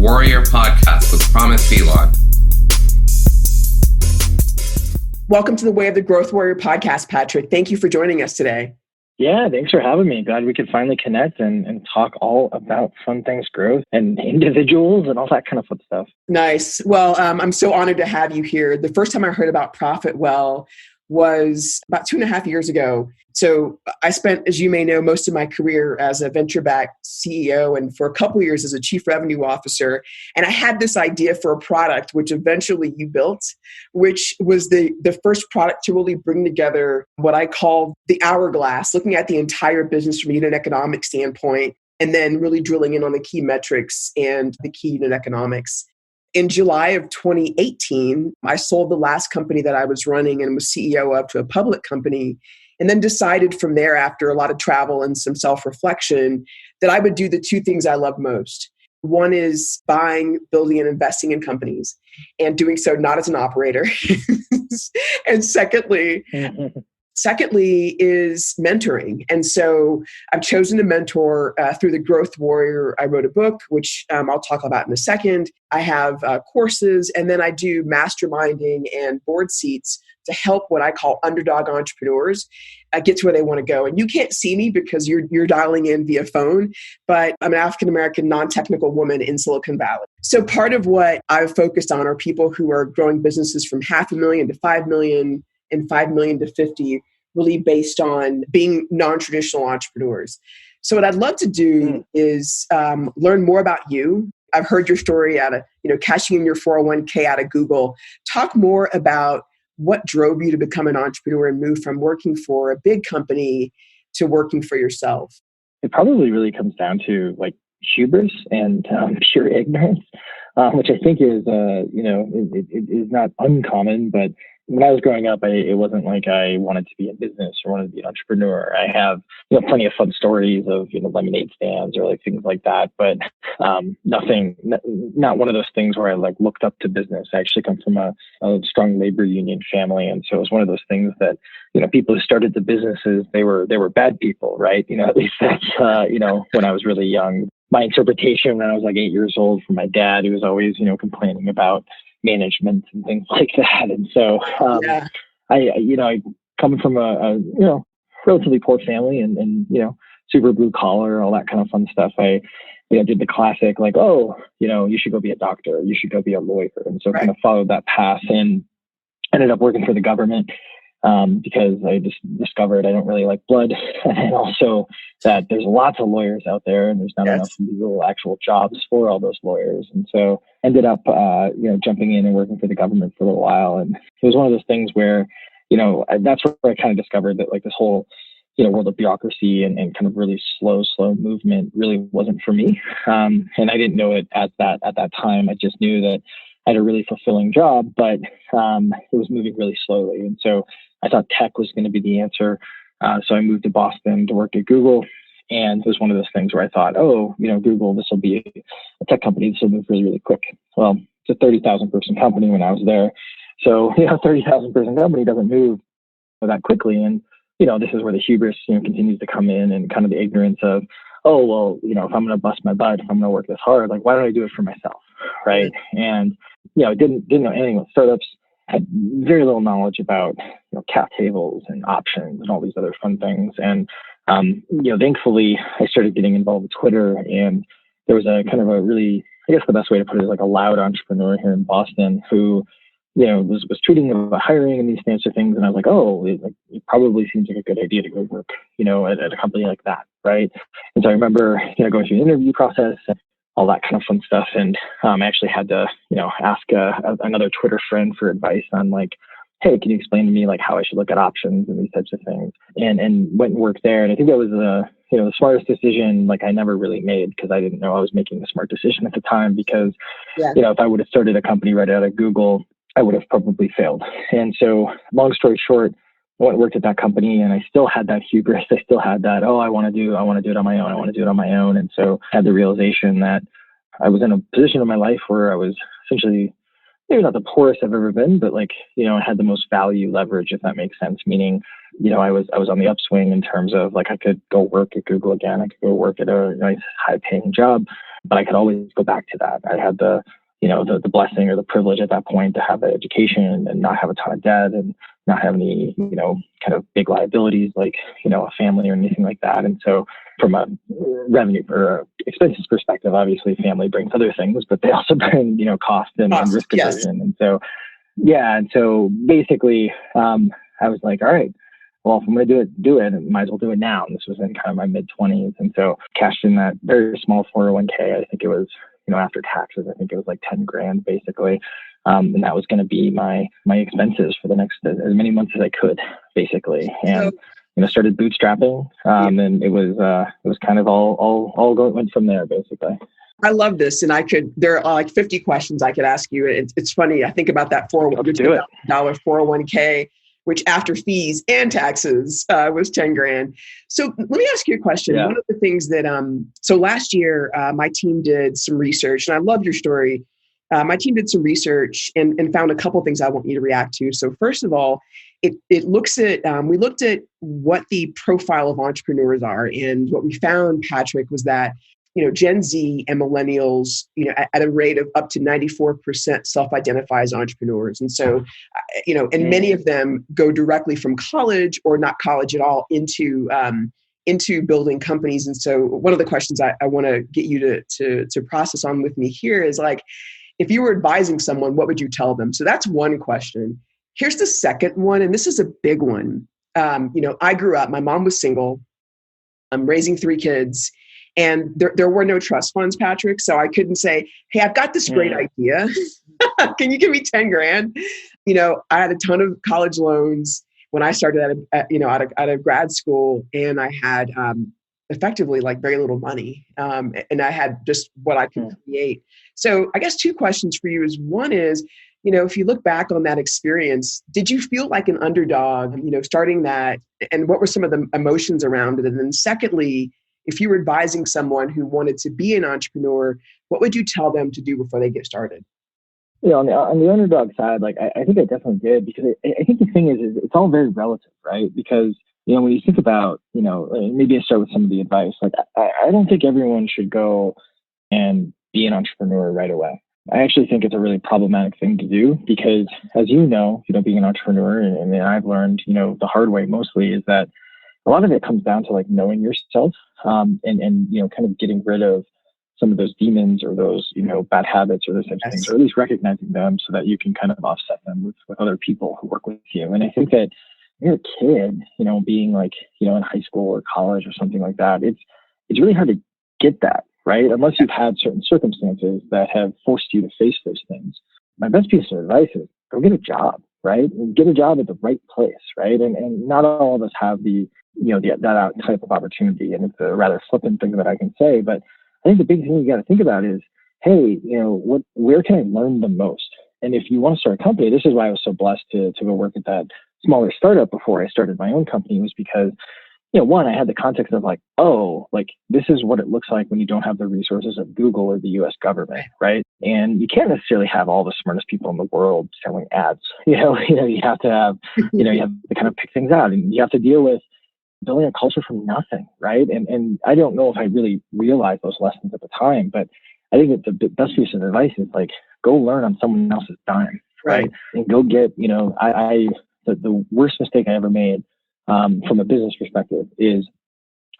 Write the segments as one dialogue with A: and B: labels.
A: Warrior podcast with Phelon.
B: Welcome to the Way of the Growth Warrior podcast, Patrick. Thank you for joining us today.
C: Yeah, thanks for having me. Glad we could finally connect and talk all about fun things, growth, and individuals and all that kind of fun stuff.
B: Nice. Well, I'm so honored to have you here. The first time I heard about ProfitWell was about 2.5 years ago. So I spent, as you may know, most of my career as a venture-backed CEO and for a couple of years as a chief revenue officer. And I had this idea for a product, which eventually you built, which was the first product to really bring together what I call the hourglass, looking at the entire business from a unit economic standpoint, and then really drilling in on the key metrics and the key unit economics. In July of 2018, I sold the last company that I was running and was CEO of to a public company, and then decided from there, after a lot of travel and some self-reflection, that I would do the two things I love most. One is buying, building, and investing in companies, and doing so not as an operator. And secondly is mentoring. And so I've chosen to mentor through the Growth Warrior. I wrote a book, which I'll talk about in a second. I have courses, and then I do masterminding and board seats to help what I call underdog entrepreneurs get to where they want to go. And you can't see me because you're dialing in via phone, but I'm an African-American non-technical woman in Silicon Valley. So part of what I've focused on are people who are growing businesses from $500,000 to $5 million and $5 million to 50, really based on being non-traditional entrepreneurs. So what I'd love to do is learn more about you. I've heard your story out of, cashing in your 401k out of Google. Talk more about what drove you to become an entrepreneur and move from working for a big company to working for yourself.
C: It probably really comes down to hubris and pure ignorance, which I think is, it is not uncommon, but when I was growing up, it wasn't like I wanted to be in business or wanted to be an entrepreneur. I have, plenty of fun stories of, lemonade stands or things like that, but not one of those things where I looked up to business. I actually come from a strong labor union family. And so it was one of those things that, people who started the businesses, they were bad people, right? At least that's, when I was really young. My interpretation when I was 8 years old from my dad, he was always, complaining about management and things like that. And so I coming from a relatively poor family and super blue collar, all that kind of fun stuff. I did the classic you should go be a doctor, you should go be a lawyer. And so kind of followed that path and ended up working for the government because I just discovered I don't really like blood, and also that there's lots of lawyers out there and there's not enough legal actual jobs for all those lawyers. And so ended up, jumping in and working for the government for a little while. And it was one of those things where, that's where I kind of discovered that this whole, world of bureaucracy and kind of really slow movement really wasn't for me. And I didn't know it at that time. I just knew that I had a really fulfilling job, but it was moving really slowly. And so I thought tech was going to be the answer. So I moved to Boston to work at Google. And it was one of those things where I thought, Google, this will be a tech company. This will move really, really quick. Well, it's a 30,000 person company when I was there. So, 30,000 person company doesn't move that quickly. And, this is where the hubris, continues to come in, and kind of the ignorance of, if I'm going to bust my butt, if I'm going to work this hard, why don't I do it for myself? Right. And, I didn't know anything with startups. Had very little knowledge about, cap tables and options and all these other fun things. And, thankfully I started getting involved with Twitter, and there was a kind of a really, I guess the best way to put it is a loud entrepreneur here in Boston who, was tweeting about hiring and these types of things. And I was it probably seems like a good idea to go work, at a company like that. Right. And so I remember, going through the interview process and all that kind of fun stuff. And I actually had to, ask another Twitter friend for advice on hey, can you explain to me how I should look at options and these types of things? And went and worked there. And I think that was the smartest decision I never really made, because I didn't know I was making a smart decision at the time, because if I would have started a company right out of Google, I would have probably failed. And so long story short, I went and worked at that company, and I still had that hubris. I still had that, I want to do it on my own. I want to do it on my own. And so I had the realization that I was in a position in my life where I was essentially maybe not the poorest I've ever been, but I had the most value leverage, if that makes sense. Meaning, I was on the upswing in terms of I could go work at Google again. I could go work at a nice high paying job. but I could always go back to that. I had the blessing or the privilege at that point to have that education and not have a ton of debt and not have any, kind of big liabilities like, a family or anything like that. And so from a revenue or expenses perspective, obviously family brings other things, but they also bring, cost and risk aversion. And so, and so basically, I was like, all right, well, if I'm going to do it, I might as well do it now. And this was in kind of my mid-20s. And so cashed in that very small 401k. I think it was, after taxes, I think it was like 10 grand basically. And that was going to be my expenses for the next as many months as I could, basically. And, started bootstrapping. And it was kind of all went from there, basically.
B: I love this. And there are like 50 questions I could ask you. It's funny. I think about that $401k, which after fees and taxes was 10 grand. So let me ask you a question. Yeah. One of the things that, so last year, my team did some research, and I love your story. My team did some research and found a couple of things I want you to react to. So first of all, it looks at, we looked at what the profile of entrepreneurs are. And what we found, Patrick, was that Gen Z and millennials, at a rate of up to 94% self-identify as entrepreneurs. And so, and many of them go directly from college or not college at all into building companies. And so one of the questions I want to get you to process on with me here is like, if you were advising someone, what would you tell them? So that's one question. Here's the second one. And this is a big one. I grew up, my mom was single. I'm raising 3 kids. And there were no trust funds, Patrick. So I couldn't say, hey, I've got this great idea. Can you give me 10 grand? I had a ton of college loans when I started out of grad school, and I had effectively like very little money. And I had just what I could create. So I guess 2 questions for you is, one is, if you look back on that experience, did you feel like an underdog, starting that, and what were some of the emotions around it? And then secondly, if you were advising someone who wanted to be an entrepreneur, what would you tell them to do before they get started?
C: On the underdog side, like I think I definitely did, because I think the thing is it's all very relative, right? Because, when you think about, maybe I start with some of the advice, like I don't think everyone should go and be an entrepreneur right away. I actually think it's a really problematic thing to do, because as being an entrepreneur, and I've learned, the hard way mostly, is that a lot of it comes down to like knowing yourself, and kind of getting rid of some of those demons or those, bad habits or those types of things, or at least recognizing them so that you can kind of offset them with other people who work with you. And I think that when you're a kid, being like, in high school or college or something like that, it's really hard to get that, right? Unless you've had certain circumstances that have forced you to face those things. My best piece of advice is go get a job, right? And get a job at the right place, right? And not all of us have that type of opportunity. And it's a rather flippant thing that I can say, but I think the big thing you got to think about is, hey, where can I learn the most? And if you want to start a company, this is why I was so blessed to go work at that smaller startup before I started my own company, was because, one, I had the context of like, oh, like this is what it looks like when you don't have the resources of Google or the US government, right? And you can't necessarily have all the smartest people in the world selling ads. You have to have, you have to kind of pick things out, and you have to deal with building a culture from nothing, right? And I don't know if I really realized those lessons at the time, but I think that the best piece of advice is like, go learn on someone else's dime, right? And go get, the worst mistake I ever made from a business perspective is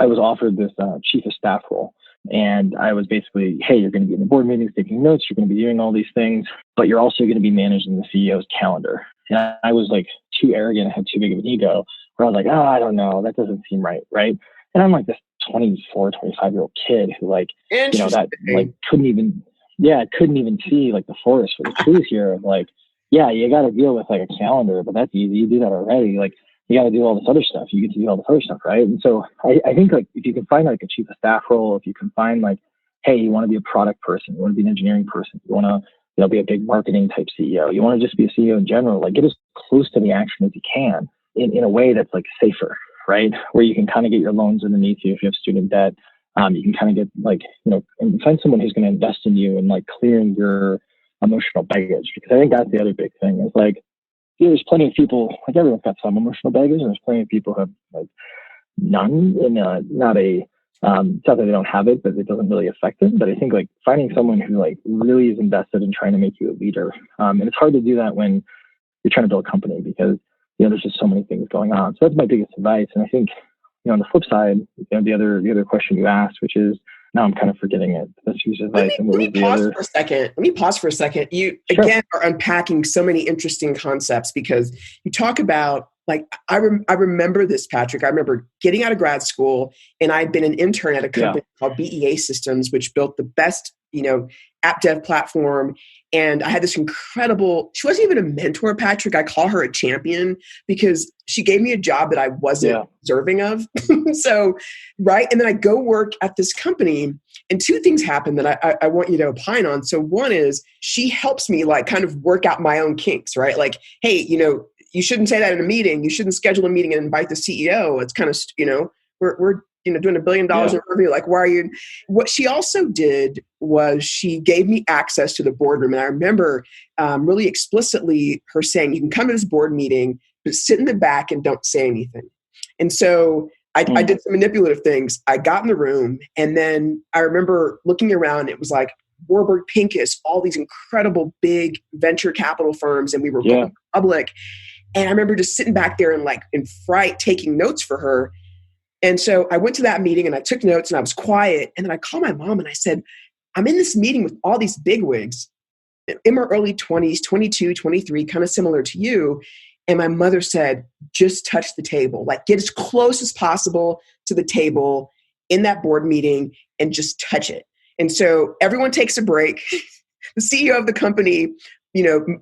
C: I was offered this chief of staff role. And I was basically, hey, you're going to be in the board meetings, taking notes, you're going to be doing all these things, but you're also going to be managing the CEO's calendar. And I was like too arrogant, I had too big of an ego, where I was like, oh, I don't know, that doesn't seem right, right? And I'm like this 24, 25-year-old kid who like, that like couldn't even see like the forest for the trees here of like, yeah, you got to deal with like a calendar, but that's easy, you do that already. Like, you got to do all this other stuff. You get to do all this other stuff, right? And so I think like if you can find like a chief of staff role, if you can find like, hey, you want to be a product person, you want to be an engineering person, you want to be a big marketing type CEO, you want to just be a CEO in general, like get as close to the action as you can in a way that's like safer, right? Where you can kind of get your loans underneath you if you have student debt. You can kind of get like, and find someone who's going to invest in you and like clearing your emotional baggage, because I think that's the other big thing is like, there's plenty of people, like everyone's got some emotional baggage, and there's plenty of people who have like none, and not a It's not that they don't have it, but it doesn't really affect them. But I think like finding someone who like really is invested in trying to make you a leader. And it's hard to do that when you're trying to build a company because, there's just so many things going on. So that's my biggest advice. And I think, on the flip side, the other question you asked, which is, now I'm kind of forgetting it. That's huge advice.
B: Let me pause for a second. You, sure, again, are unpacking so many interesting concepts because you talk about, like, I remember this, Patrick. I remember getting out of grad school and I'd been an intern at a company called BEA Systems, which built the best, app dev platform. And I had this incredible, she wasn't even a mentor, Patrick. I call her a champion because she gave me a job that I wasn't deserving of. So, right. And then I go work at this company and two things happen that I want you to opine on. So one is she helps me like kind of work out my own kinks, right? Like, hey, you shouldn't say that in a meeting. You shouldn't schedule a meeting and invite the CEO. It's kind of, we're doing $1 billion in revenue. Like, why are you? What she also did was she gave me access to the boardroom. And I remember really explicitly her saying, you can come to this board meeting, but sit in the back and don't say anything. And so I did some manipulative things. I got in the room and then I remember looking around. It was like Warburg Pincus, all these incredible big venture capital firms. And we were going public. And I remember just sitting back there and like in fright, taking notes for her. And so I went to that meeting and I took notes and I was quiet. And then I called my mom and I said, I'm in this meeting with all these bigwigs in my early 20s, 22, 23, kind of similar to you. And my mother said, just touch the table, like get as close as possible to the table in that board meeting and just touch it. And so everyone takes a break. The CEO of the company,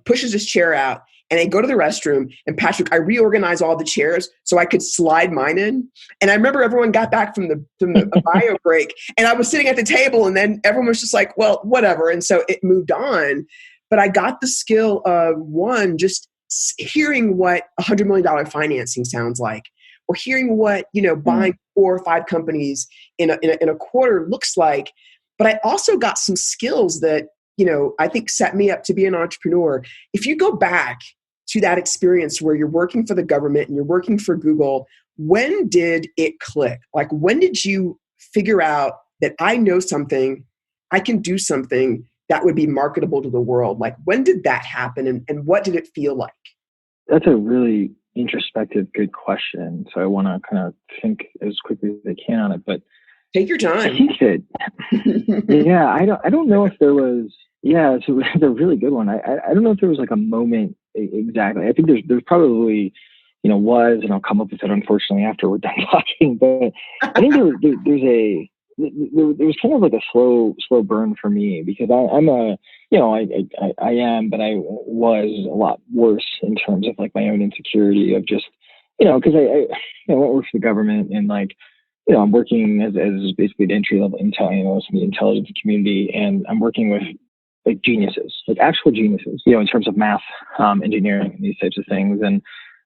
B: pushes his chair out. And I go to the restroom and Patrick, I reorganize all the chairs so I could slide mine in. And I remember everyone got back from the bio break and I was sitting at the table and then everyone was just like, well, whatever. And so it moved on. But I got the skill of one, just hearing what $100 million financing sounds like, or hearing what, buying 4 or 5 companies in a quarter looks like. But I also got some skills that, I think set me up to be an entrepreneur. If you go back to that experience where you're working for the government and you're working for Google, when did it click? Like, when did you figure out that I know something, I can do something that would be marketable to the world? Like, when did that happen and what did it feel like?
C: That's a really introspective, good question. So I want to kind of think as quickly as I can on it, but
B: take your time.
C: I think that, I don't know if there was, it's a really good one. I don't know if there was like a moment exactly. I think there's probably, was, and I'll come up with it unfortunately after we're done talking, but I think there was kind of like a slow burn for me because I'm a, I am, but I was a lot worse in terms of like my own insecurity of just, because I went work for the government and like, I'm working as basically the entry level intel analyst in the intelligence community, and I'm working with like geniuses, like actual geniuses, in terms of math, engineering, and these types of things. And,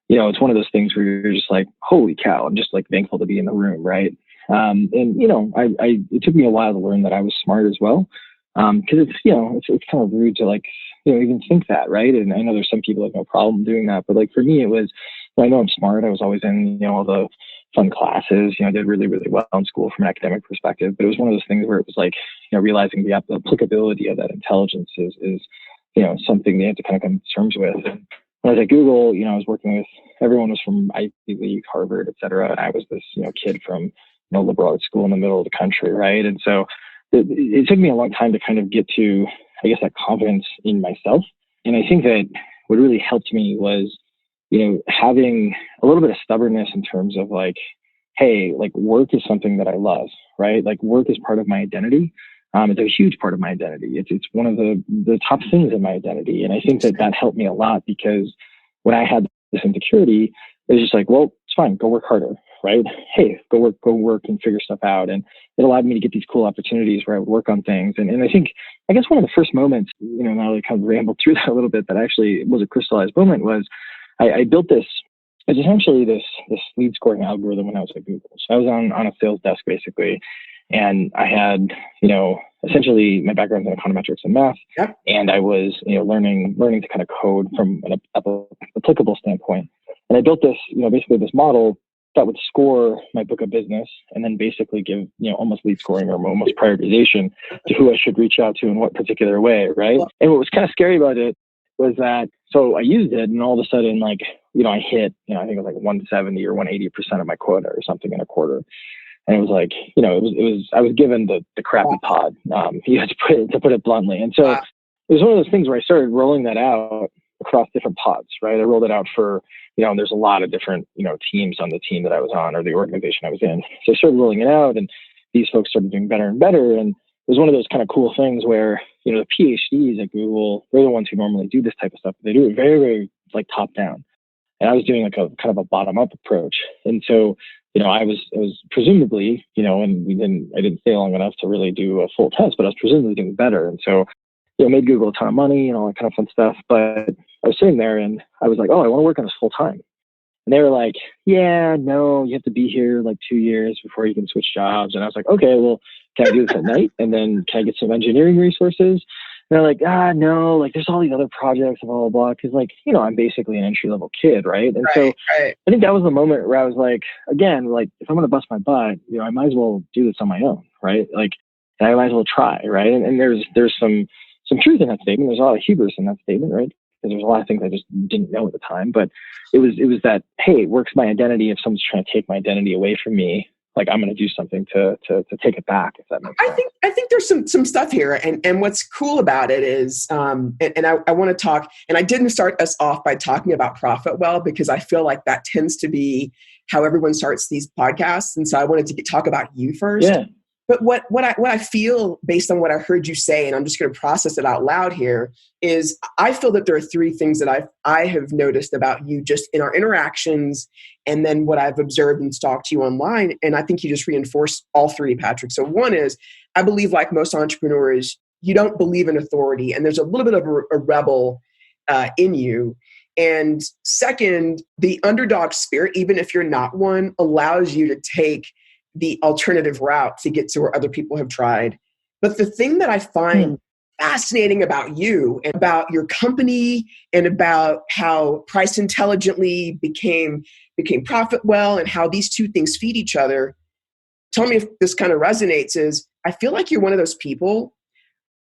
C: it's one of those things where you're just like, holy cow, I'm just like thankful to be in the room. Right. And, it took me a while to learn that I was smart as well. Cause it's kind of rude to like, even think that. Right. And I know there's some people that have no problem doing that, but like for me, it was, I know I'm smart. I was always in, all the fun classes, I did really, really well in school from an academic perspective, but it was one of those things where it was like, realizing the applicability of that intelligence is something they have to kind of come to terms with. And when I was at Google, I was working with, everyone was from Ivy League, Harvard, et cetera. And I was this, kid from liberal arts school in the middle of the country. Right. And so it took me a long time to kind of get to, I guess, that confidence in myself. And I think that what really helped me was, having a little bit of stubbornness in terms of like, hey, like work is something that I love, right? Like work is part of my identity. It's a huge part of my identity. It's one of the top things in my identity. And I think that helped me a lot because when I had this insecurity, it was just like, well, it's fine. Go work harder, right? Hey, go work and figure stuff out. And it allowed me to get these cool opportunities where I would work on things. And I think, I guess one of the first moments, now I kind of rambled through that a little bit, that actually was a crystallized moment was, I built this. It's essentially this lead scoring algorithm when I was at Google. So I was on a sales desk basically, and I had essentially my background in econometrics and math, and I was learning to kind of code from an applicable standpoint. And I built this basically this model that would score my book of business and then basically give, almost lead scoring or almost prioritization to who I should reach out to in what particular way, right? And what was kind of scary about it was that, so I used it and all of a sudden, like, I hit, I think it was like 170 or 180% of my quota or something in a quarter. And it was like, I was given the crappy pod, to put it bluntly. And so it was one of those things where I started rolling that out across different pods, right? I rolled it out for, there's a lot of different, teams on the team that I was on or the organization I was in. So I started rolling it out and these folks started doing better and better. And it was one of those kind of cool things where, the PhDs at Google, they're the ones who normally do this type of stuff. They do it very, very like top down. And I was doing like a kind of a bottom up approach. And so, I was presumably, and I didn't stay long enough to really do a full test, but I was presumably doing better. And so, made Google a ton of money and all that kind of fun stuff. But I was sitting there and I was like, oh, I want to work on this full time. And they were like, yeah, no, you have to be here like 2 years before you can switch jobs. And I was like, okay, well, can I do this at night? And then can I get some engineering resources? And they're like, no, like there's all these other projects and blah, blah, blah. Cause like, I'm basically an entry level kid. Right. And so I think that was the moment where I was like, again, like if I'm going to bust my butt, I might as well do this on my own. Right. Like, and I might as well try. Right. And there's some truth in that statement. There's a lot of hubris in that statement. Right. Because there's a lot of things I just didn't know at the time, but it was that, hey, it works my identity. If someone's trying to take my identity away from me, like I'm going to do something to take it back. If that makes sense.
B: I think there's some stuff here, and what's cool about it is, and I want to talk. And I didn't start us off by talking about ProfitWell because I feel like that tends to be how everyone starts these podcasts, and so I wanted to talk about you first.
C: Yeah.
B: But what I feel based on what I heard you say, and I'm just going to process it out loud here, is I feel that there are three things that I have noticed about you just in our interactions and then what I've observed and stalked you online. And I think you just reinforced all three, Patrick. So one is, I believe like most entrepreneurs, you don't believe in authority and there's a little bit of a rebel in you. And second, the underdog spirit, even if you're not one, allows you to take the alternative route to get to where other people have tried. But the thing that I find fascinating about you and about your company and about how Price Intelligently became ProfitWell and how these two things feed each other, tell me if this kind of resonates, is I feel like you're one of those people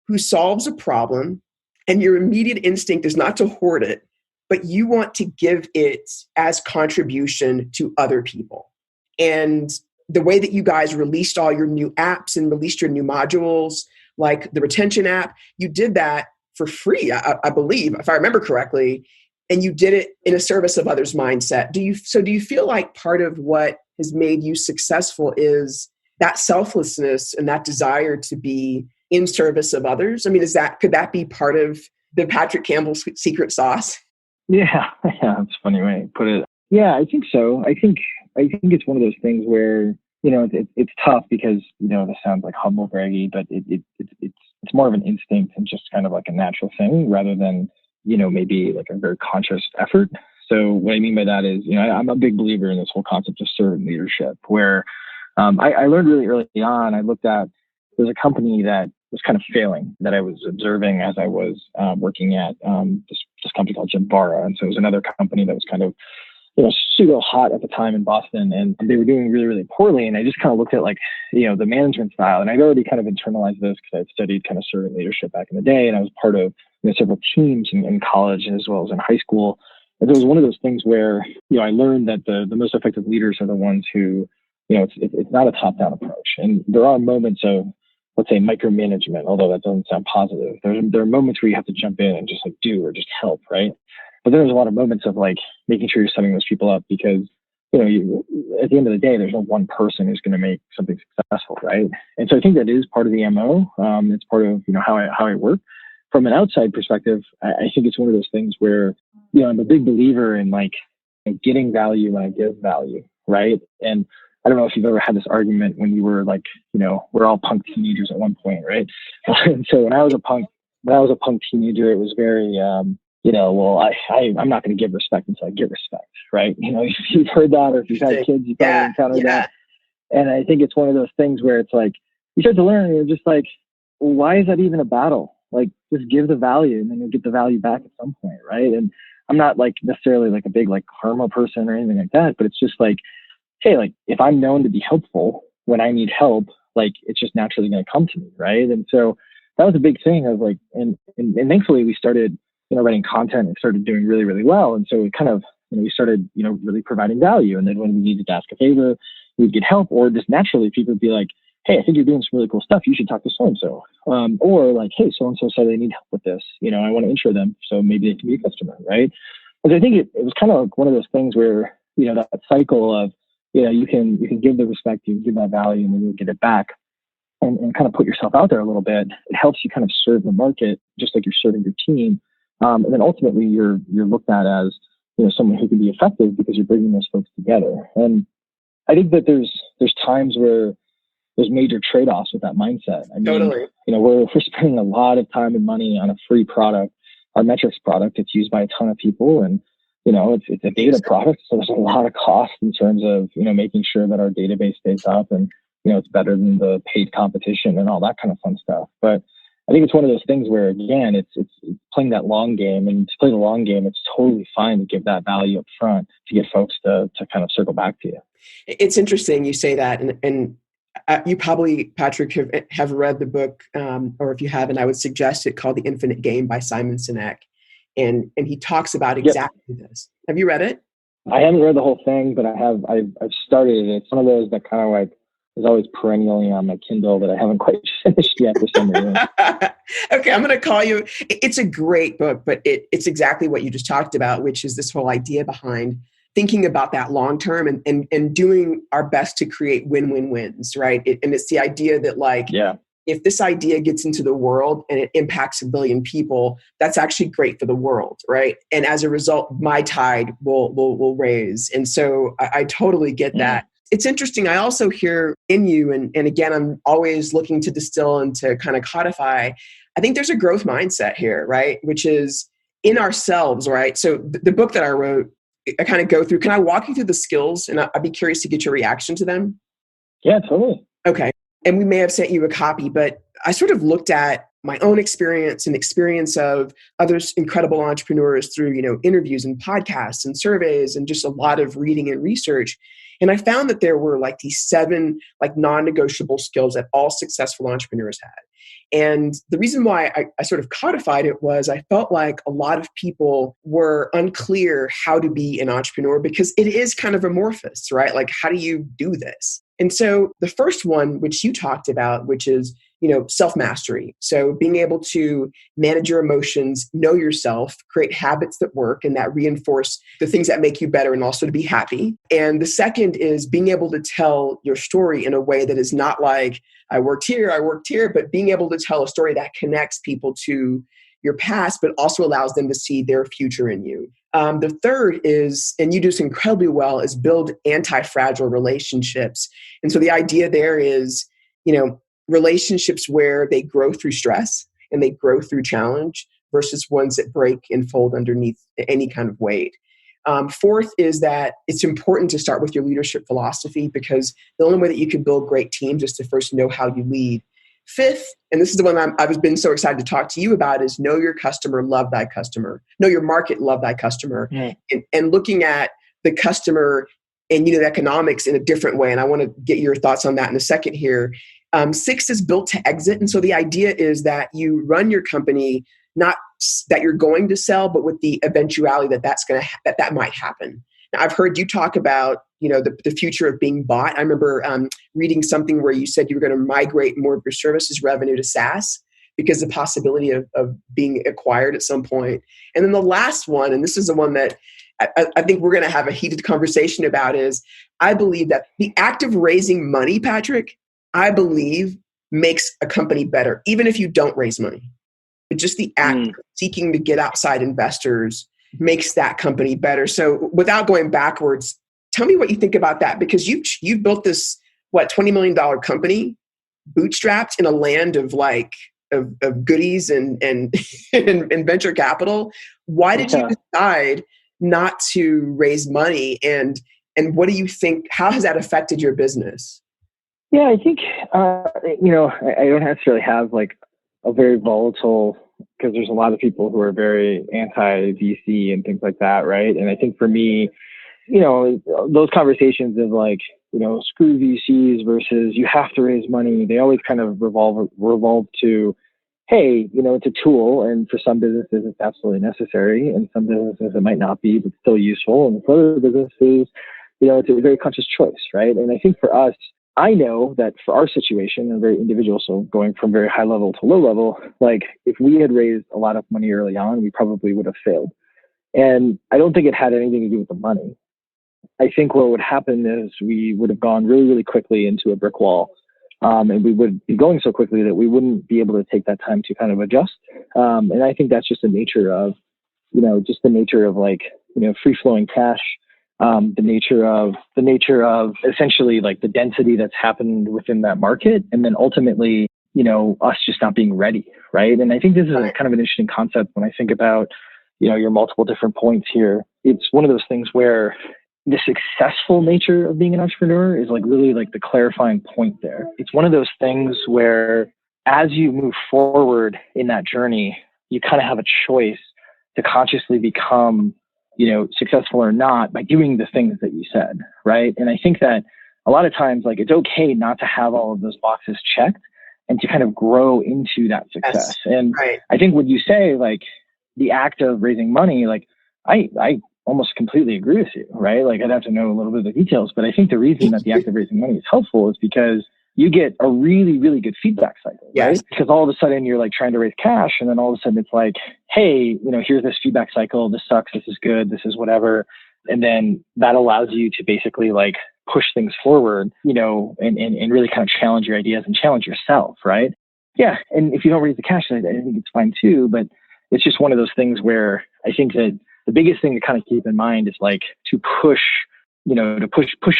B: who solves a problem and your immediate instinct is not to hoard it, but you want to give it as contribution to other people. And the way that you guys released all your new apps and released your new modules, like the retention app, you did that for free, I believe, if I remember correctly, and you did it in a service of others mindset. Do you feel like part of what has made you successful is that selflessness and that desire to be in service of others? I mean, could that be part of the Patrick Campbell secret sauce?
C: Yeah, that's a funny way to put it. Yeah, I think so. I think it's one of those things where, it's tough because, this sounds like humble braggy, but it's more of an instinct and just kind of like a natural thing rather than, maybe like a very conscious effort. So what I mean by that is, I'm a big believer in this whole concept of servant leadership where I learned really early on, I looked at, there's a company that was kind of failing that I was observing as I was working at this company called Jambara. And so it was another company that was kind of, pseudo hot at the time in Boston, and they were doing really, really poorly. And I just kind of looked at like, the management style, and I'd already kind of internalized this because I'd studied kind of servant leadership back in the day. And I was part of several teams in college as well as in high school. And so it was one of those things where, I learned that the most effective leaders are the ones who, it's not a top-down approach. And there are moments of, let's say, micromanagement, although that doesn't sound positive. There are moments where you have to jump in and just like do or just help, right? But then there's a lot of moments of like making sure you're setting those people up because, at the end of the day, there's no one person who's going to make something successful, right? And so I think that is part of the MO. It's part of, how I work. From an outside perspective, I think it's one of those things where, I'm a big believer in like getting value when I give value, right? And I don't know if you've ever had this argument when you were like, we're all punk teenagers at one point, right? And so when I was a punk teenager, it was very, I'm not going to give respect until I get respect, right? If you've heard that, or if you've had kids, you probably encountered that. And I think it's one of those things where it's like, you start to learn and you're just like, well, why is that even a battle? Like, just give the value and then you'll get the value back at some point, right? And I'm not like necessarily like a big like karma person or anything like that, but it's just like, hey, like if I'm known to be helpful when I need help, like it's just naturally going to come to me, right? And so that was a big thing of like, and thankfully we started, writing content and started doing really, really well. And so we kind of, we started, really providing value. And then when we needed to ask a favor, we'd get help, or just naturally people would be like, hey, I think you're doing some really cool stuff. You should talk to so-and-so. Or like, hey, so-and-so said they need help with this. I want to intro them so maybe they can be a customer, right? But I think it was kind of like one of those things where, that cycle of, you can give the respect, you give that value, and then you'll get it back. And kind of put yourself out there a little bit. It helps you kind of serve the market just like you're serving your team. And then ultimately you're looked at as, someone who can be effective because you're bringing those folks together. And I think that there's times where there's major trade-offs with that mindset. I mean,
B: Totally.
C: We're spending a lot of time and money on a free product, our metrics product. It's used by a ton of people, and it's a data product, so there's a lot of cost in terms of making sure that our database stays up and it's better than the paid competition and all that kind of fun stuff. But I think it's one of those things where, again, it's playing that long game, and to play the long game, it's totally fine to give that value up front to get folks to kind of circle back to you.
B: It's interesting you say that, and you probably, Patrick, have read the book, or if you haven't, I would suggest it, called The Infinite Game by Simon Sinek. And he talks about exactly this. Have you read it?
C: I haven't read the whole thing, but I've started it. It's one of those that kind of like is always perennially on my Kindle that I haven't quite finished yet for some reason.
B: Okay, I'm going to call you. It's a great book, but it's exactly what you just talked about, which is this whole idea behind thinking about that long term and doing our best to create win-win-wins, right? And it's the idea that if this idea gets into the world and it impacts 1 billion people, that's actually great for the world, right? And as a result, my tide will raise. And so I totally get that. It's interesting. I also hear in you, and again, I'm always looking to distill and to kind of codify. I think there's a growth mindset here, right? Which is in ourselves, right? So the book that I wrote, I kind of go through. Can I walk you through the skills? And I'd be curious to get your reaction to them.
C: Yeah, totally.
B: Okay. And we may have sent you a copy, but I sort of looked at my own experience and experience of other incredible entrepreneurs through, interviews and podcasts and surveys and just a lot of reading and research. And I found that there were these 7 non-negotiable skills that all successful entrepreneurs had. And the reason why I sort of codified it was I felt like a lot of people were unclear how to be an entrepreneur because it is kind of amorphous, right? Like, how do you do this? And so the first one, which you talked about, which is, self-mastery. So being able to manage your emotions, know yourself, create habits that work and that reinforce the things that make you better and also to be happy. And the second is being able to tell your story in a way that is not like, I worked here, but being able to tell a story that connects people to your past, but also allows them to see their future in you. The third is, and you do this incredibly well, is build anti-fragile relationships. And so the idea there is, relationships where they grow through stress and they grow through challenge versus ones that break and fold underneath any kind of weight. Fourth is that it's important to start with your leadership philosophy because the only way that you can build great teams is to first know how you lead. Fifth, and this is the one I've been so excited to talk to you about, is know your customer, love thy customer. Know your market, love thy customer. And looking at the customer and unit economics in a different way. And I want to get your thoughts on that in a second here. 6 is built to exit. And so the idea is that you run your company, not that you're going to sell, but with the eventuality that that might happen. Now, I've heard you talk about, the future of being bought. I remember reading something where you said you were going to migrate more of your services revenue to SaaS because the possibility of being acquired at some point. And then the last one, and this is the one that I think we're going to have a heated conversation about, is I believe that the act of raising money, Patrick, I believe makes a company better, even if you don't raise money. But just the act of seeking to get outside investors makes that company better. So without going backwards, tell me what you think about that, because you've built this, $20 million company bootstrapped in a land of of goodies and and venture capital. Why did you decide not to raise money? And what do you think, how has that affected your business?
C: Yeah, I think, I don't necessarily have a very volatile, because there's a lot of people who are very anti-VC and things like that, right? And I think for me, those conversations of like, screw VCs versus you have to raise money, they always kind of revolve to, hey, it's a tool, and for some businesses it's absolutely necessary, and some businesses it might not be, but still useful, and for other businesses, it's a very conscious choice, right? And I think for us, I know that for our situation, and very individual, so going from very high level to low level, like if we had raised a lot of money early on, we probably would have failed. And I don't think it had anything to do with the money. I think what would happen is we would have gone really, really quickly into a brick wall. And we would be going so quickly that we wouldn't be able to take that time to kind of adjust. And I think that's just the nature of, like, free flowing cash, the nature of essentially like the density that's happened within that market. And then ultimately, us just not being ready. Right. And I think this is a kind of an interesting concept when I think about, your multiple different points here. It's one of those things where the successful nature of being an entrepreneur is like really like the clarifying point there. It's one of those things where as you move forward in that journey, you kind of have a choice to consciously become, successful or not by doing the things that you said, right? And I think that a lot of times, like, it's okay not to have all of those boxes checked and to kind of grow into that success. Yes, and I think what you say, like the act of raising money, like I almost completely agree with you, right? Like I'd have to know a little bit of the details, but I think the reason that the act of raising money is helpful is because you get a really, really good feedback cycle, right? Because all of a sudden you're like trying to raise cash, and then all of a sudden it's like, hey, here's this feedback cycle. This sucks. This is good. This is whatever. And then that allows you to basically like push things forward, and really kind of challenge your ideas and challenge yourself, right? Yeah. And if you don't raise the cash, I think it's fine too, but it's just one of those things where I think that the biggest thing to kind of keep in mind is like to push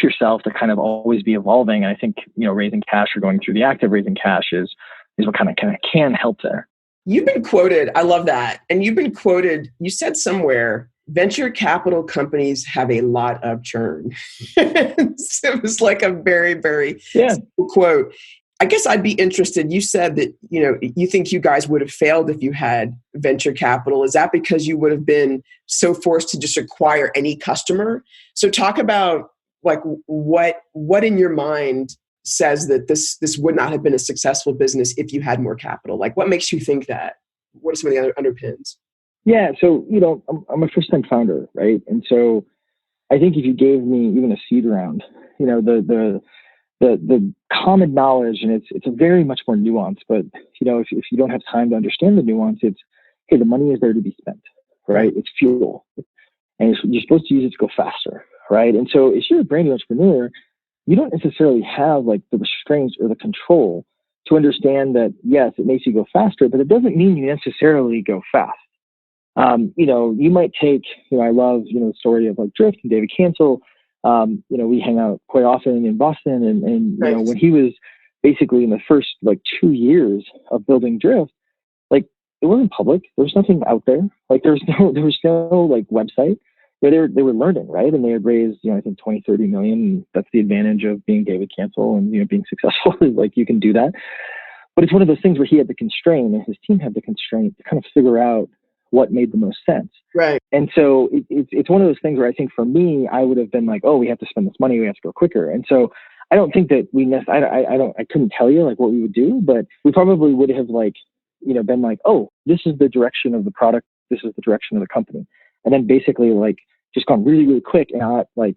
C: yourself to kind of always be evolving. And I think, raising cash or going through the act of raising cash is what kind of can help there.
B: You've been quoted. I love that. And you've been quoted. You said somewhere, venture capital companies have a lot of churn. It was like a very, very simple quote. I guess I'd be interested. You said that, you think you guys would have failed if you had venture capital. Is that because you would have been so forced to just acquire any customer? So talk about like what in your mind says that this would not have been a successful business if you had more capital. Like what makes you think that? What are some of the other underpins?
C: Yeah. So, I'm a first-time founder, right? And so I think if you gave me even a seed round, the common knowledge, and it's a very much more nuanced, but if you don't have time to understand the nuance, it's, hey, the money is there to be spent, right? It's fuel, and you're supposed to use it to go faster, right? And so if you're a brand new entrepreneur, you don't necessarily have like the restraints or the control to understand that, yes, it makes you go faster, but it doesn't mean you necessarily go fast. You might take, I love, the story of like Drift and David Cancel. We hang out quite often in Boston, and when he was basically in the first like 2 years of building Drift, like it wasn't public. There was nothing out there. Like there was no like website. They were learning, right? And they had raised, I think 20, 30 million. And that's the advantage of being David Cancel and, being successful is like you can do that. But it's one of those things where he had the constraint and his team had the constraint to kind of figure out what made the most sense.
B: Right.
C: And so it's one of those things where I think for me, I would have been like, oh, we have to spend this money. We have to go quicker. And so I don't think that I couldn't tell you like what we would do, but we probably would have like, been like, oh, this is the direction of the product. This is the direction of the company. And then basically like just gone really, really quick and not like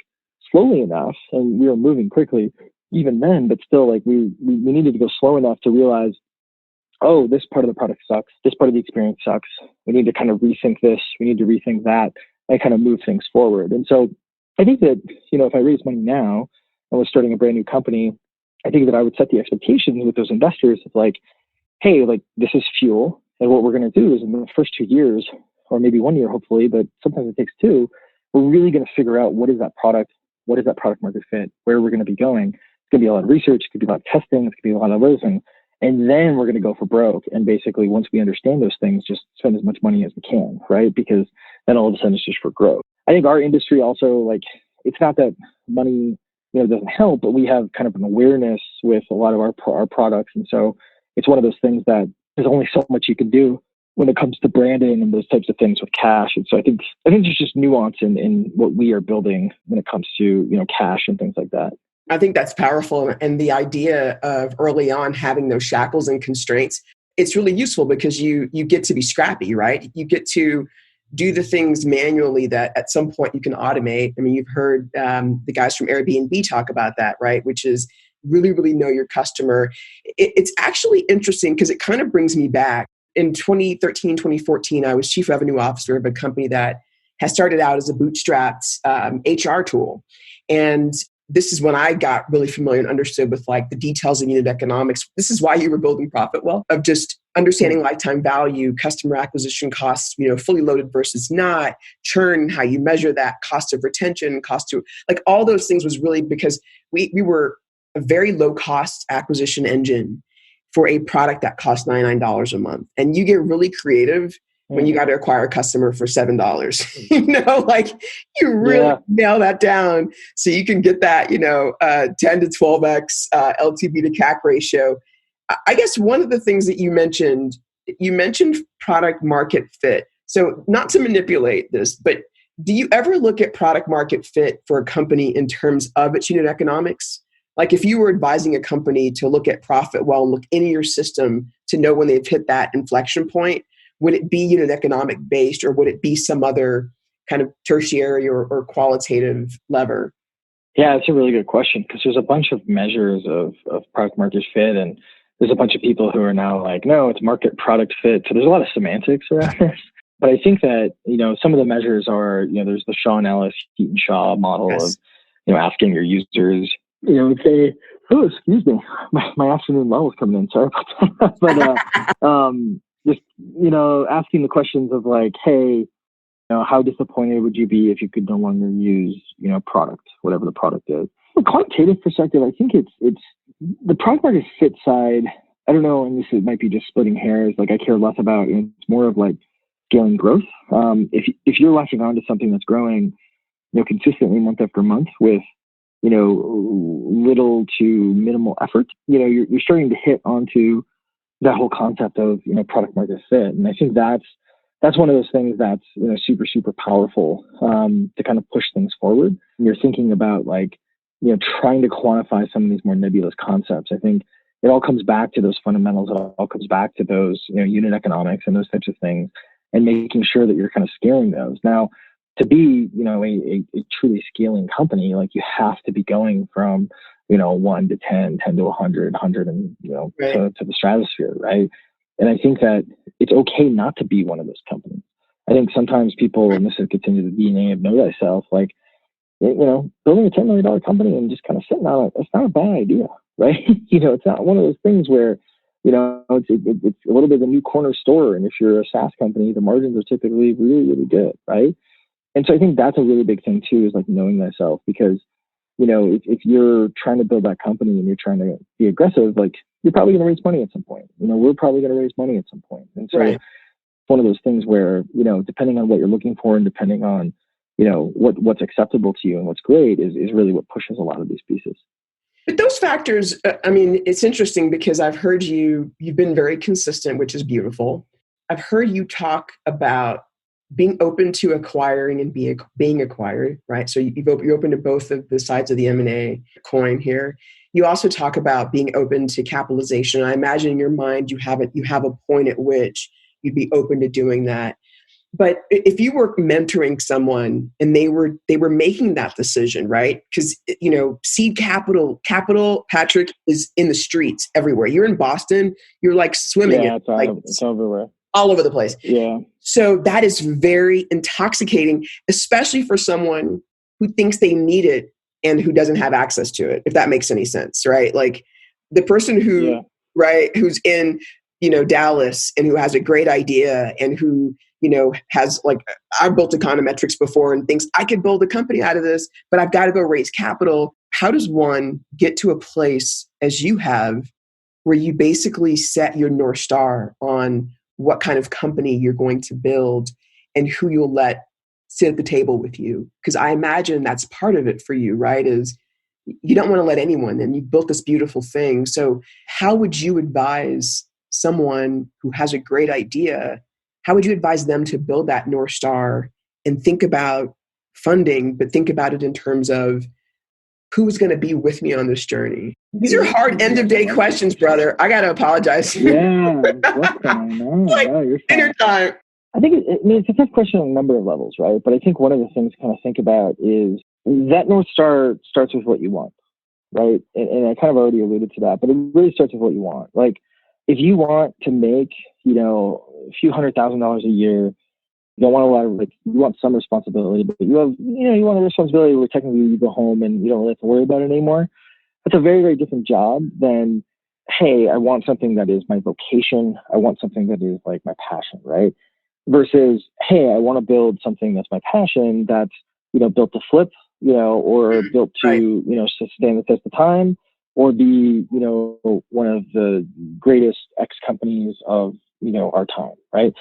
C: slowly enough. And we were moving quickly even then, but still like we needed to go slow enough to realize, oh, this part of the product sucks. This part of the experience sucks. We need to kind of rethink this. We need to rethink that and kind of move things forward. And so I think that, if I raise money now and was starting a brand new company, I think that I would set the expectations with those investors of like, hey, like this is fuel. And what we're going to do is in the first 2 years, or maybe 1 year, hopefully, but sometimes it takes 2, we're really going to figure out what is that product market fit, where we're going to be going. It's going to be a lot of research. It could be a lot of testing. It could be a lot of other things. And then we're going to go for broke. And basically, once we understand those things, just spend as much money as we can, right? Because then all of a sudden it's just for growth. I think our industry also, like, it's not that money, doesn't help, but we have kind of an awareness with a lot of our products. And so it's one of those things that there's only so much you can do when it comes to branding and those types of things with cash. And so I think there's just nuance in what we are building when it comes to, cash and things like that.
B: I think that's powerful. And the idea of early on having those shackles and constraints, it's really useful because you get to be scrappy, right? You get to do the things manually that at some point you can automate. I mean, you've heard the guys from Airbnb talk about that, right? Which is really, really know your customer. It's actually interesting because it kind of brings me back. In 2013, 2014, I was chief revenue officer of a company that has started out as a bootstrapped HR tool. And this is when I got really familiar and understood with like the details of unit economics. This is why you were building ProfitWell, of just understanding lifetime value, customer acquisition costs, fully loaded versus not, churn, how you measure that, cost of retention, cost to, like all those things was really because we were a very low cost acquisition engine for a product that costs $99 a month. And you get really creative when you got to acquire a customer for $7, like you really nail that down so you can get that, 10 to 12x LTV to CAC ratio. I guess one of the things that you mentioned product market fit. So not to manipulate this, but do you ever look at product market fit for a company in terms of its unit economics? Like if you were advising a company to look at ProfitWell and look into your system to know when they've hit that inflection point, would it be unit economic based or would it be some other kind of tertiary or qualitative lever?
C: Yeah, it's a really good question because there's a bunch of measures of product market fit, and there's a bunch of people who are now like, no, it's market product fit. So there's a lot of semantics around this. But I think that, some of the measures are, there's the Sean Ellis, Heaton Shaw model of, asking your users, say, oh, excuse me, my afternoon lull is coming in. Sorry about that. But just, asking the questions of like, hey, how disappointed would you be if you could no longer use, product, whatever the product is. From a quantitative perspective, I think it's the product market fit side. I don't know, and this might be just splitting hairs. Like I care less about, it's more of like scaling growth. If you're latching on to something that's growing, consistently month after month with, little to minimal effort, you're starting to hit onto that whole concept of, product market fit. And I think that's one of those things that's, super, super powerful to kind of push things forward. And you're thinking about like, trying to quantify some of these more nebulous concepts. I think it all comes back to those fundamentals. It all comes back to those, unit economics and those types of things and making sure that you're kind of scaling those. Now, to be, a truly scaling company, like you have to be going from, 1 to 10, 10 to 100, 100 and,
B: right.
C: to the stratosphere, right? And I think that it's okay not to be one of those companies. I think sometimes people, and this gets into the DNA of know thyself, like, building a $10 million company and just kind of sitting on it, it's not a bad idea, right? It's not one of those things where, it's a little bit of a new corner store. And if you're a SaaS company, the margins are typically really, really good, right? And so I think that's a really big thing too, is like knowing thyself, because, if you're trying to build that company and you're trying to be aggressive, like you're probably going to raise money at some point. We're probably going to raise money at some point. And so it's one of those things where, depending on what you're looking for and depending on, what's acceptable to you and what's great is really what pushes a lot of these pieces.
B: But those factors, it's interesting because I've heard you've been very consistent, which is beautiful. I've heard you talk about being open to acquiring and being acquired, right? So you're open to both of the sides of the M&A coin here. You also talk about being open to capitalization. I imagine in your mind you have a point at which you'd be open to doing that. But if you were mentoring someone and they were making that decision, right? Because seed capital, Patrick, is in the streets everywhere. You're in Boston, you're like swimming.
C: Yeah, it's everywhere.
B: All over the place.
C: Yeah.
B: So that is very intoxicating, especially for someone who thinks they need it and who doesn't have access to it, if that makes any sense, right? Like the person who's in, Dallas and who has a great idea and who, has like, I've built econometrics before and thinks I could build a company out of this, but I've got to go raise capital. How does one get to a place as you have where you basically set your North Star on what kind of company you're going to build and who you'll let sit at the table with you? Because I imagine that's part of it for you, right? Is you don't want to let anyone in. You've built this beautiful thing. So how would you advise someone who has a great idea how would you advise them to build that North Star and think about funding, but think about it in terms of who's going to be with me on this journey? These are hard end of day questions, brother. I got to apologize.
C: Yeah,
B: like
C: you're
B: dinner time.
C: I think it's a tough question on a number of levels, right? But I think one of the things to kind of think about is that North Star starts with what you want, right? And I kind of already alluded to that, but it really starts with what you want. Like, if you want to make, a few $100,000 a year, you don't want a lot of, you want some responsibility, but you want a responsibility where technically you go home and you don't really have to worry about it anymore. That's a very, very different job than, hey, I want something that is my vocation. I want something that is like my passion, right? Versus, hey, I want to build something that's my passion that's, built to flip, or built to, sustain the test of time, or be, one of the greatest X companies of, our time, right?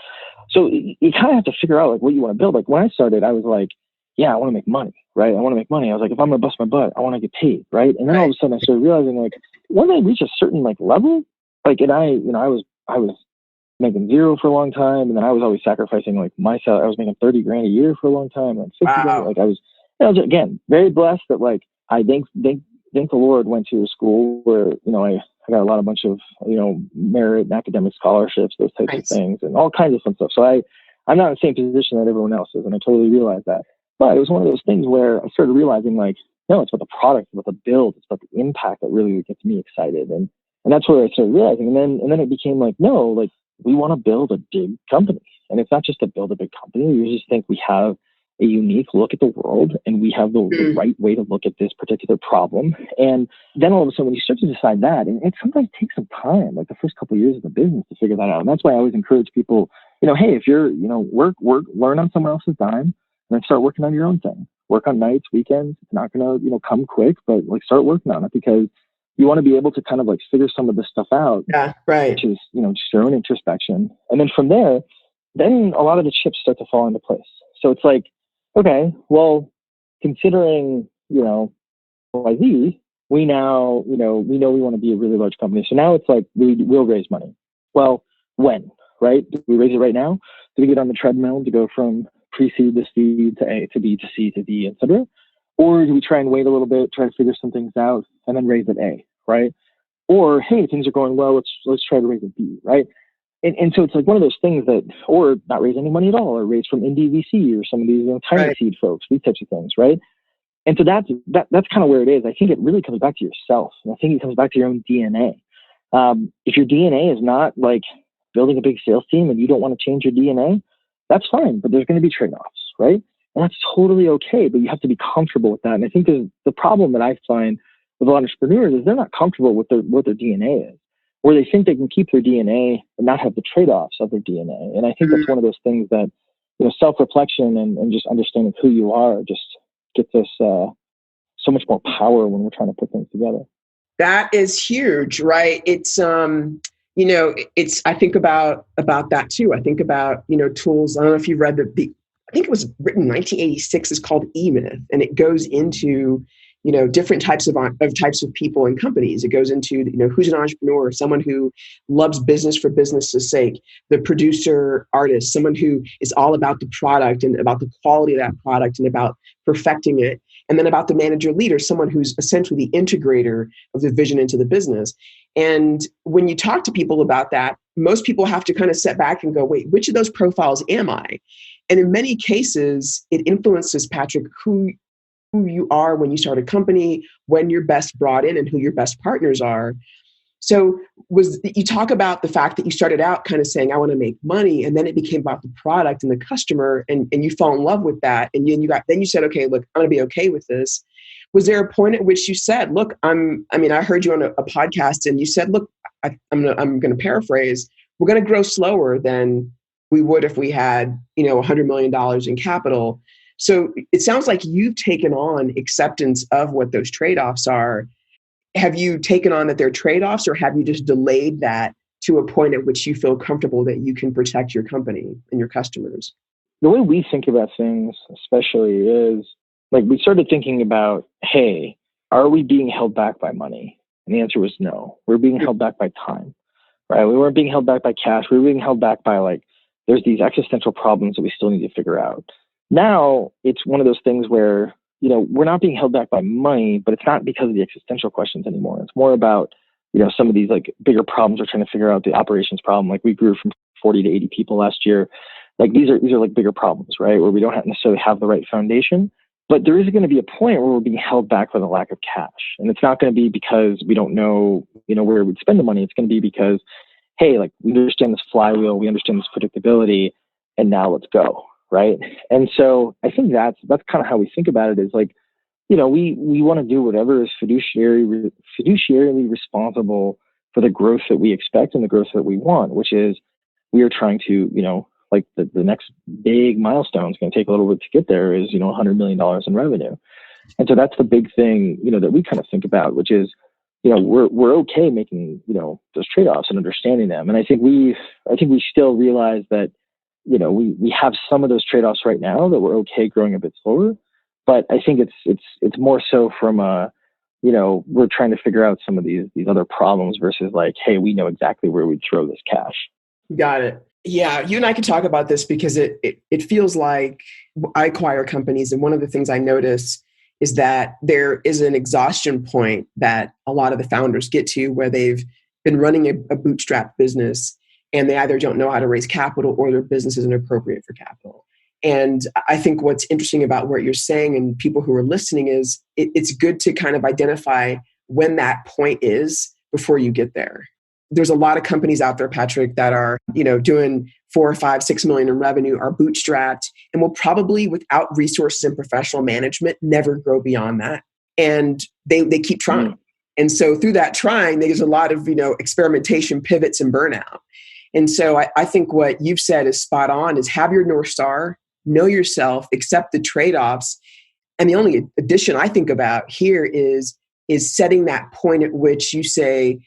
C: So you kind of have to figure out what you want to build. Like when I started, I was like, yeah, I want to make money, right? I want to make money. I was like, if I'm going to bust my butt, I want to get paid, right? And then all of a sudden I started realizing once I reach a certain level, and I was making zero for a long time. And then I was always sacrificing my salary. I was making 30 grand a year for a long time. And 50 grand. I was again, very blessed that I thank the Lord went to a school where, I got a bunch of, merit and academic scholarships, those types of things, and all kinds of fun stuff. So I'm not in the same position that everyone else is. And I totally realized that. But it was one of those things where I started realizing no, it's about the product, it's about the build, it's about the impact that really gets me excited. And that's where I started realizing. And then it became no, we want to build a big company. And it's not just to build a big company. We just think we have a unique look at the world and we have the right way to look at this particular problem. And then all of a sudden, when you start to decide that, and it sometimes takes some time, like the first couple of years of the business to figure that out. And that's why I always encourage people, hey, if you're, learn on someone else's dime and then start working on your own thing. Work on nights, weekends. It's not going to, come quick, but start working on it because you want to be able to kind of figure some of this stuff out.
B: Yeah, right.
C: Which is, just your own introspection. And then from there, then a lot of the chips start to fall into place. So it's okay, well, considering, YZ, we now, we know we want to be a really large company. So now it's we'll raise money. Well, when, right? Do we raise it right now? Do we get on the treadmill to go from pre-seed to seed to A to B to C to D, et cetera? Or do we try and wait a little bit, try to figure some things out and then raise at A, right? Or, hey, things are going well, let's try to raise at B, right? And so it's one of those things that, or not raise any money at all, or raise from indie VC or some of these tiny seed folks, these types of things, right? And so that's kind of where it is. I think it really comes back to yourself. And I think it comes back to your own DNA. If your DNA is not building a big sales team and you don't want to change your DNA, that's fine, but there's going to be trade-offs, right? And that's totally okay, but you have to be comfortable with that. And I think the problem that I find with a lot of entrepreneurs is they're not comfortable with what their DNA is, or they think they can keep their DNA and not have the trade-offs of their DNA. And I think that's one of those things that, self-reflection and just understanding who you are just gets us so much more power when we're trying to put things together.
B: That is huge, right? It's, I think about that too. I think about, tools. I don't know if you've read I think it was written in 1986. It's called E-Myth, and it goes into, different types of people and companies. It goes into, who's an entrepreneur, someone who loves business for business's sake, the producer artist, someone who is all about the product and about the quality of that product and about perfecting it. And then about the manager leader, someone who's essentially the integrator of the vision into the business. And when you talk to people about that, most people have to kind of step back and go, wait, which of those profiles am I? And in many cases, it influences, Patrick, who you are when you start a company, when you're best brought in and who your best partners are. So you talk about the fact that you started out kind of saying, I want to make money. And then it became about the product and the customer. And you fell in love with that. And then you said, okay, look, I'm going to be okay with this. Was there a point at which you said, look, I heard you on a podcast and you said, look, I'm going to paraphrase, we're going to grow slower than we would if we had, $100 million in capital. So it sounds like you've taken on acceptance of what those trade-offs are. Have you taken on that they're trade-offs, or have you just delayed that to a point at which you feel comfortable that you can protect your company and your customers?
C: The way we think about things, especially, is we started thinking about, hey, are we being held back by money? And the answer was no. We're being held back by time, right? We weren't being held back by cash. We were being held back by there's these existential problems that we still need to figure out. Now it's one of those things where, we're not being held back by money, but it's not because of the existential questions anymore. It's more about, some of these like bigger problems we're trying to figure out, the operations problem. Like we grew from 40 to 80 people last year. Like these are like bigger problems, right? Where we don't necessarily have the right foundation, but there is going to be a point where we're being held back by the lack of cash. And it's not going to be because we don't know, where we'd spend the money. It's going to be because, hey, like we understand this flywheel, we understand this predictability, and now let's go. Right. And so I think that's kind of how we think about it is like, we want to do whatever is fiduciarily responsible for the growth that we expect and the growth that we want, which is we are trying to, like the next big milestone is going to take a little bit to get there is, $100 million in revenue. And so that's the big thing, that we kind of think about, which is, we're okay making, those trade-offs and understanding them. And I think we still realize that, we have some of those trade-offs right now that we're okay growing a bit slower, but I think it's more so from we're trying to figure out some of these other problems versus like, hey, we know exactly where we'd throw this cash.
B: Got it. Yeah, you and I can talk about this because it feels like I acquire companies, and one of the things I notice is that there is an exhaustion point that a lot of the founders get to where they've been running a bootstrap business and they either don't know how to raise capital or their business isn't appropriate for capital. And I think what's interesting about what you're saying and people who are listening is it's good to kind of identify when that point is before you get there. There's a lot of companies out there, Patrick, that are, doing 4 or 5, 6 million in revenue, are bootstrapped, and will probably, without resources and professional management, never grow beyond that. And they keep trying. And so through that trying, there's a lot of, experimentation, pivots, and burnout. And so I think what you've said is spot on, is have your North Star, know yourself, accept the trade-offs. And the only addition I think about here is setting that point at which you say,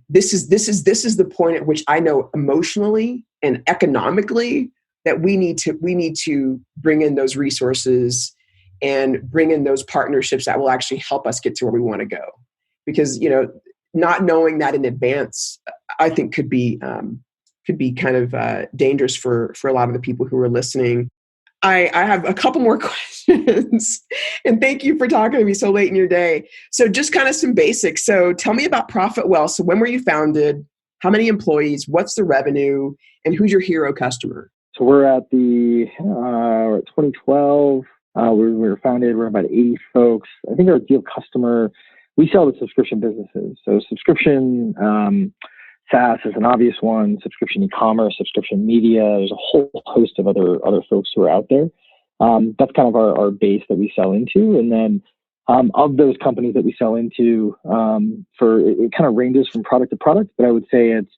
B: this is the point at which I know emotionally and economically that we need to bring in those resources and bring in those partnerships that will actually help us get to where we want to go. Because, not knowing that in advance, I think could be kind of dangerous for a lot of the people who are listening. I have a couple more questions, and thank you for talking to me so late in your day. So just kind of some basics. So tell me about ProfitWell. So when were you founded? How many employees? What's the revenue? And who's your hero customer?
C: So we're at 2012. We were founded. We're about 80 folks. I think our ideal customer, we sell to subscription businesses. So subscription, SaaS is an obvious one, subscription e-commerce, subscription media. There's a whole host of other folks who are out there. That's kind of our base that we sell into. And then of those companies that we sell into, it kind of ranges from product to product, but I would say it's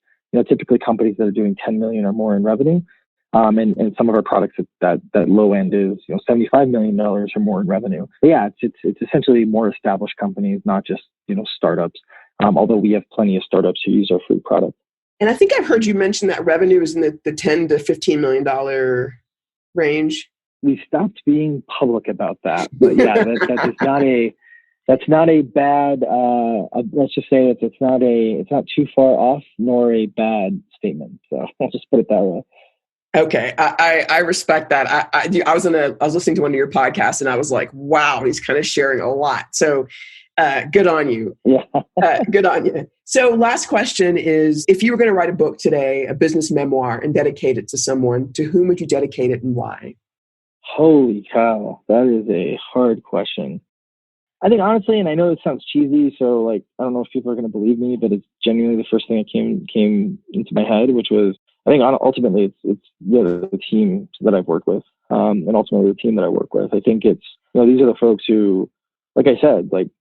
C: typically companies that are doing 10 million or more in revenue. And some of our products that low end is $75 million or more in revenue. But yeah, it's essentially more established companies, not just startups. Although we have plenty of startups who use our free product.
B: And I think I've heard you mention that revenue is in the $10 to $15 million range.
C: We stopped being public about that, but yeah, that's not a bad. Let's just say that it's not too far off nor a bad statement. So I'll just put it that way.
B: Okay, I respect that. I was listening to one of your podcasts and I was like, wow, he's kind of sharing a lot. So good on you.
C: Yeah.
B: Good on you. So last question is, if you were going to write a book today, a business memoir, and dedicate it to someone, to whom would you dedicate it and why?
C: Holy cow, that is a hard question. I think honestly, and I know it sounds cheesy, so like I don't know if people are going to believe me, but it's genuinely the first thing that came into my head, which was, I think ultimately it's the team that I've worked with, and ultimately the team that I work with. I think it's these are the folks who, like I said, like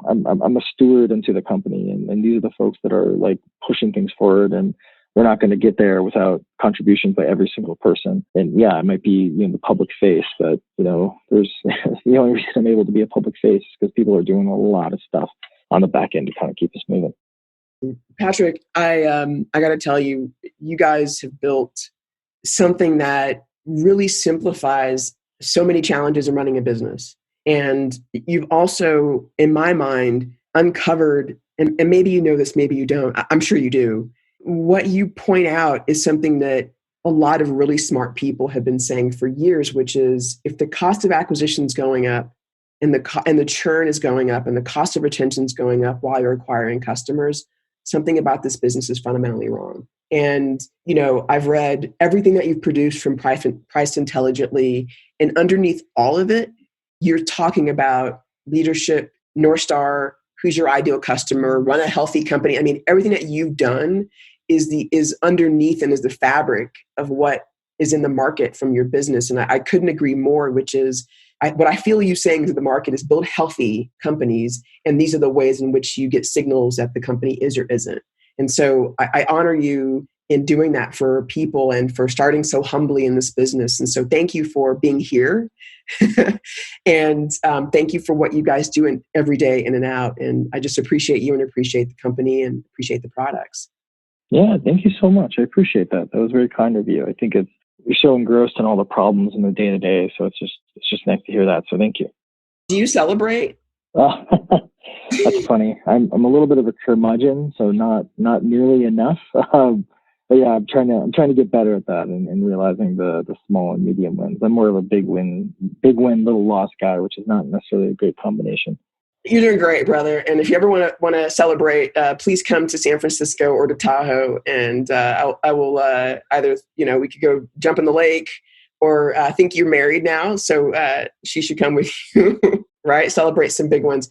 C: I'm a steward into the company, and these are the folks that are like pushing things forward, and we're not going to get there without contributions by every single person. And yeah, it might be the public face, but there's the only reason I'm able to be a public face is because people are doing a lot of stuff on the back end to kind of keep us moving.
B: Patrick, I got to tell you, you guys have built something that really simplifies so many challenges in running a business. And you've also, in my mind, uncovered, and maybe you know this, maybe you don't, I'm sure you do, what you point out is something that a lot of really smart people have been saying for years, which is if the cost of acquisition is going up and the churn is going up and the cost of retention is going up while you're acquiring customers, something about this business is fundamentally wrong. And, I've read everything that you've produced from Priced Intelligently, and underneath all of it, you're talking about leadership, North Star, who's your ideal customer, run a healthy company. I mean, everything that you've done is underneath and is the fabric of what is in the market from your business. And I couldn't agree more, which is what I feel you saying to the market is build healthy companies. And these are the ways in which you get signals that the company is or isn't. And so I honor you in doing that for people and for starting so humbly in this business. And so thank you for being here. And thank you for what you guys do every day in and out. And I just appreciate you and appreciate the company and appreciate the products.
C: Yeah, thank you so much. I appreciate that. That was very kind of you. I think you're so engrossed in all the problems in the day to day. So it's just nice to hear that. So thank you.
B: Do you celebrate?
C: That's funny. I'm a little bit of a curmudgeon, so not nearly enough. But yeah, I'm trying to get better at that and realizing the small and medium wins. I'm more of a big win, little loss guy, which is not necessarily a great combination.
B: You're doing great, brother. And if you ever want to celebrate, please come to San Francisco or to Tahoe, and I will either we could go jump in the lake, or I think you're married now, so she should come with you, right? Celebrate some big ones.